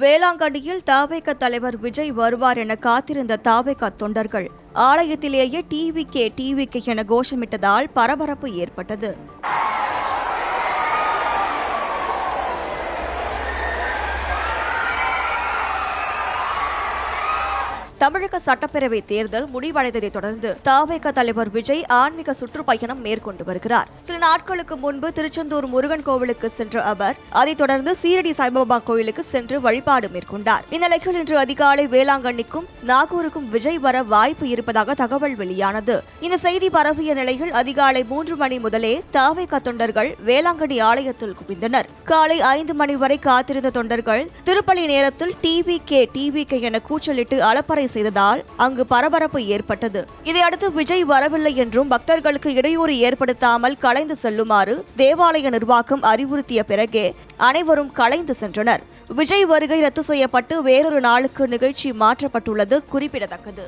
வேளாங்கண்ணியில் தவேக தலைவர் விஜய் வருவார் என காத்திருந்த தவேக தொண்டர்கள் ஆலயத்திலேயே டிவிகே என கோஷமிட்டதால் பரபரப்பு ஏற்பட்டது. தமிழக சட்டப்பேரவை தேர்தல் முடிவடைந்ததை தொடர்ந்து தவேக தலைவர் விஜய் ஆன்மீக சுற்றுப்பயணம் மேற்கொண்டு வருகிறார். சில நாட்களுக்கு முன்பு திருச்செந்தூர் முருகன் கோவிலுக்கு சென்ற அவர் அதைத் தொடர்ந்து சீரடி சாய்பாபா கோவிலுக்கு சென்று வழிபாடு மேற்கொண்டார். இந்நிலையில் இன்று அதிகாலை வேளாங்கண்ணிக்கும் நாகூருக்கும் விஜய் வர வாய்ப்பு இருப்பதாக தகவல் வெளியானது. இந்த செய்தி பரவிய நிலையில் அதிகாலை 3 மணி முதலே தவேக தொண்டர்கள் வேளாங்கண்ணி ஆலயத்தில் குவிந்தனர். காலை 5 மணி வரை காத்திருந்த தொண்டர்கள் திருப்பலி நேரத்தில் டிவிகே என கூச்சலிட்டு அலப்பறை செய்ததால் அங்கு பரபரப்பு ஏற்பட்டது. இதையடுத்து விஜய் வரவில்லை என்றும் பக்தர்களுக்கு இடையூறு ஏற்படுத்தாமல் கலைந்து செல்லுமாறு தேவாலய நிர்வாகம் அறிவுறுத்திய பிறகே அனைவரும் கலைந்து சென்றனர். விஜய் வருகை ரத்து செய்யப்பட்டு வேறொரு நாளுக்கு நிகழ்ச்சி மாற்றப்பட்டுள்ளது குறிப்பிடத்தக்கது.